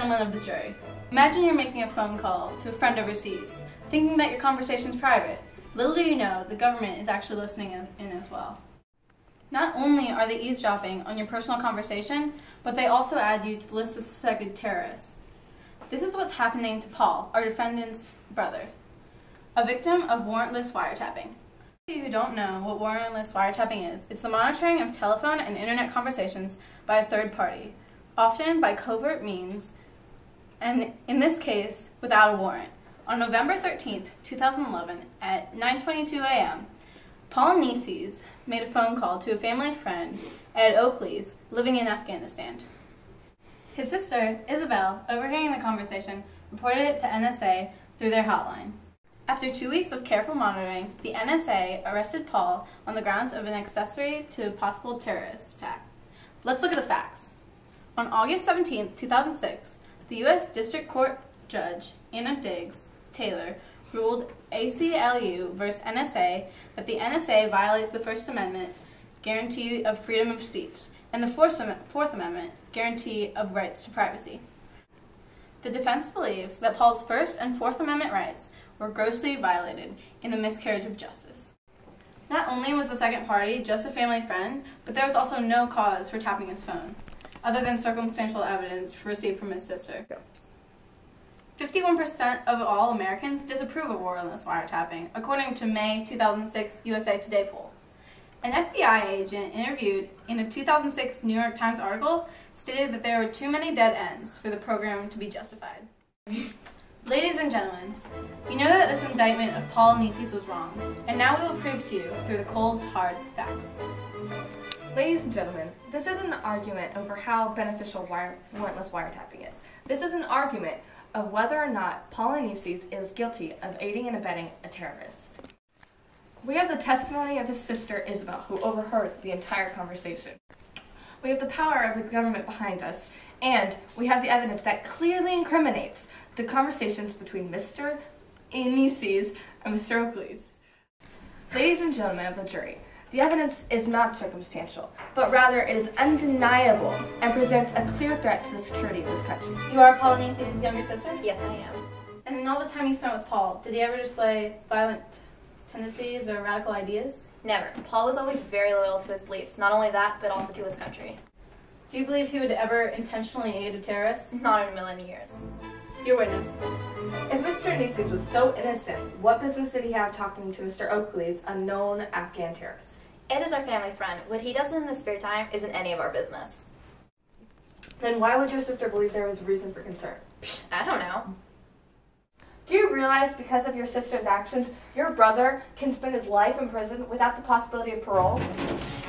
gentlemen of the jury, imagine you're making a phone call to a friend overseas, thinking that your conversation is private. Little do you know, the government is actually listening in as well. Not only are they eavesdropping on your personal conversation, but they also add you to the list of suspected terrorists. This is what's happening to Paul, our defendant's brother, a victim of warrantless wiretapping. For those of you who don't know what warrantless wiretapping is, it's the monitoring of telephone and internet conversations by a third party, often by covert means, and in this case, without a warrant. On November 13th, 2011, at 9:22 a.m., Paul Nices made a phone call to a family friend at Oakley's living in Afghanistan. His sister, Isabel, overhearing the conversation, reported it to NSA through their hotline. After 2 weeks of careful monitoring, the NSA arrested Paul on the grounds of an accessory to a possible terrorist attack. Let's look at the facts. On August 17, 2006, the U.S. District Court Judge Anna Diggs Taylor ruled ACLU versus NSA that the NSA violates the First Amendment guarantee of freedom of speech and the Fourth Amendment guarantee of rights to privacy. The defense believes that Paul's First and Fourth Amendment rights were grossly violated in the miscarriage of justice. Not only was the second party just a family friend, but there was also no cause for tapping his phone, other than circumstantial evidence received from his sister. 51% of all Americans disapprove of warrantless wiretapping, according to May 2006 USA Today poll. An FBI agent interviewed in a 2006 New York Times article stated that there were too many dead ends for the program to be justified. Ladies and gentlemen, you know that this indictment of Paul Nices was wrong, and now we will prove to you through the cold, hard facts. Ladies and gentlemen, this isn't an argument over how beneficial warrantless wiretapping is. This is an argument of whether or not Paul Nices is guilty of aiding and abetting a terrorist. We have the testimony of his sister Isabel, who overheard the entire conversation. We have the power of the government behind us, and we have the evidence that clearly incriminates the conversations between Mr. Nices and Mr. Oakley's. Ladies and gentlemen of the jury, the evidence is not circumstantial, but rather it is undeniable and presents a clear threat to the security of this country. You are Paul Nices' younger sister? Yes, I am. And in all the time you spent with Paul, did he ever display violent tendencies or radical ideas? Never. Paul was always very loyal to his beliefs. Not only that, but also to his country. Do you believe he would ever intentionally aid a terrorist? Not in a million years. Your witness. If Mr. Nices was so innocent, what business did he have talking to Mr. Oakley's unknown Afghan terrorist? Ed is our family friend. What he does in his spare time isn't any of our business. Then why would your sister believe there was reason for concern? I don't know. Do you realize because of your sister's actions, your brother can spend his life in prison without the possibility of parole?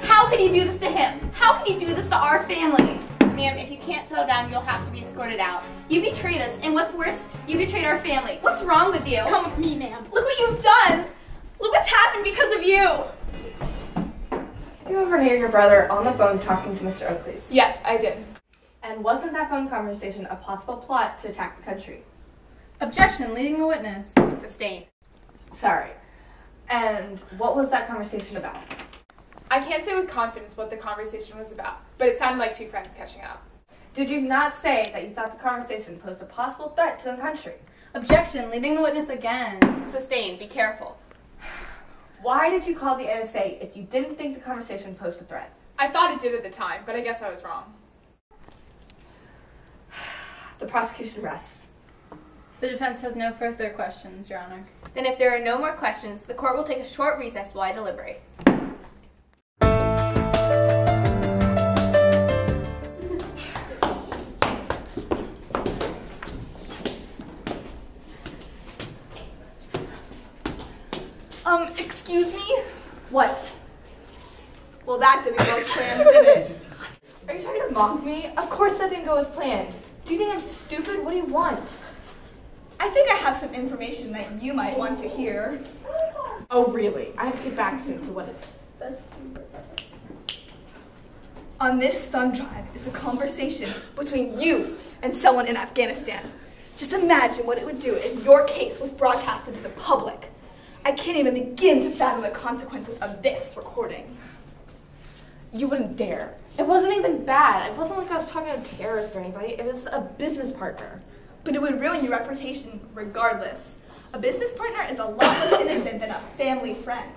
How could he do this to him? How could he do this to our family? Ma'am, if you can't settle down, you'll have to be escorted out. You betrayed us, and what's worse, you betrayed our family. What's wrong with you? Come with me, ma'am. Look what you've done! Look what's happened because of you! Did you overhear your brother on the phone talking to Mr. Oakley's? Yes, I did. And wasn't that phone conversation a possible plot to attack the country? Objection, leading the witness. Sustained. Sorry. And what was that conversation about? I can't say with confidence what the conversation was about, but it sounded like two friends catching up. Did you not say that you thought the conversation posed a possible threat to the country? Objection, leading the witness again. Sustained. Be careful. Why did you call the NSA if you didn't think the conversation posed a threat? I thought it did at the time, but I guess I was wrong. The prosecution rests. The defense has no further questions, Your Honor. Then if there are no more questions, the court will take a short recess while I deliberate. Excuse me? What? Well, that didn't go as planned, did it? Are you trying to mock me? Of course that didn't go as planned. Do you think I'm stupid? What do you want? I think I have some information that you might want to hear. Oh, really? I have to get back soon, so what is it? On this thumb drive is a conversation between you and someone in Afghanistan. Just imagine what it would do if your case was broadcasted to the public. I can't even begin to fathom the consequences of this recording. You wouldn't dare. It wasn't even bad. It wasn't like I was talking to a terrorist or anybody. It was a business partner. But it would ruin your reputation regardless. A business partner is a lot less innocent than a family friend.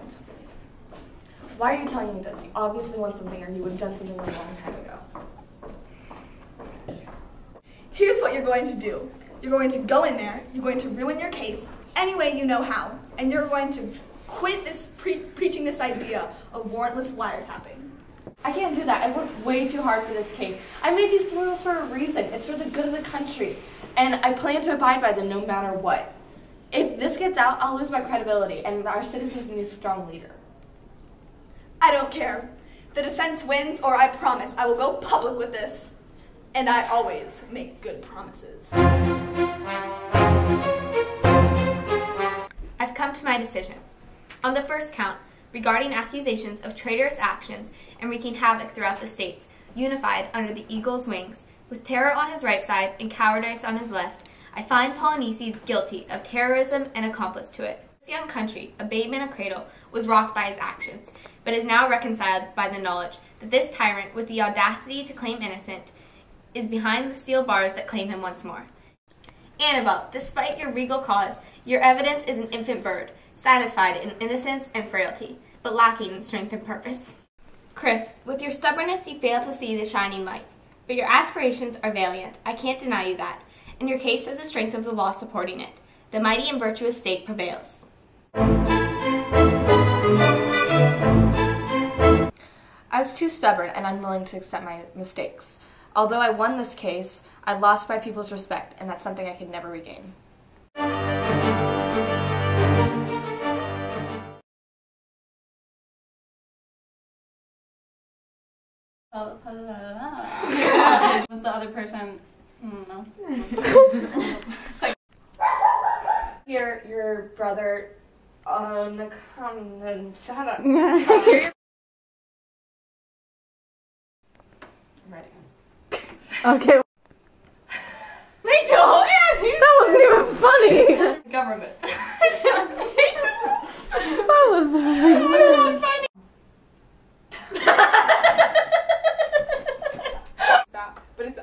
Why are you telling me this? You obviously want something, or you would have done something a long time ago. Here's what you're going to do. You're going to go in there, you're going to ruin your case any way you know how, and you're going to quit this preaching this idea of warrantless wiretapping. I can't do that. I worked way too hard for this case. I made these rules for a reason. It's for the good of the country, and I plan to abide by them no matter what. If this gets out, I'll lose my credibility, and our citizens need a strong leader. I don't care. The defense wins, or I promise I will go public with this. And I always make good promises. I've come to my decision. On the first count, regarding accusations of traitorous actions and wreaking havoc throughout the states, unified under the eagle's wings, with terror on his right side and cowardice on his left, I find Polyneices guilty of terrorism and accomplice to it. This young country, a babe in a cradle, was rocked by his actions, but is now reconciled by the knowledge that this tyrant, with the audacity to claim innocent, is behind the steel bars that claim him once more. Annabelle, despite your regal cause, your evidence is an infant bird, satisfied in innocence and frailty, but lacking in strength and purpose. Chris, with your stubbornness you fail to see the shining light, but your aspirations are valiant, I can't deny you that, and your case has the strength of the law supporting it. The mighty and virtuous state prevails. I was too stubborn and unwilling to accept my mistakes. Although I won this case, I lost my people's respect, and that's something I could never regain. Was the other person? No. Your brother, shut up. I'm ready. Okay. Rachel, That wasn't even funny. government. That was really funny. Stop. But it's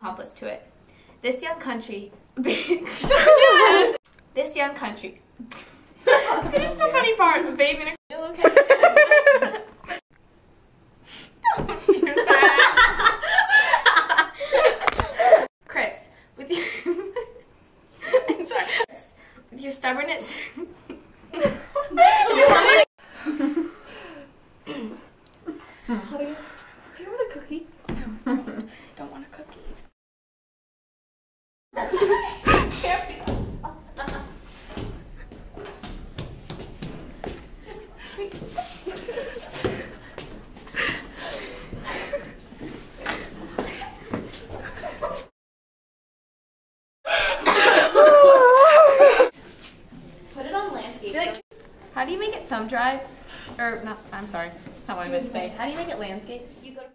Accomplice to it. This young country. This young country. It's so funny part. A baby in a okay. Chris, with your I'm sorry. With your stubbornness. Honey, do you want a cookie? Don't want a cookie. Put it on landscape. How do you make it thumb drive? Or not, I'm sorry. That's not what I meant to say. How do you make it landscape? You go to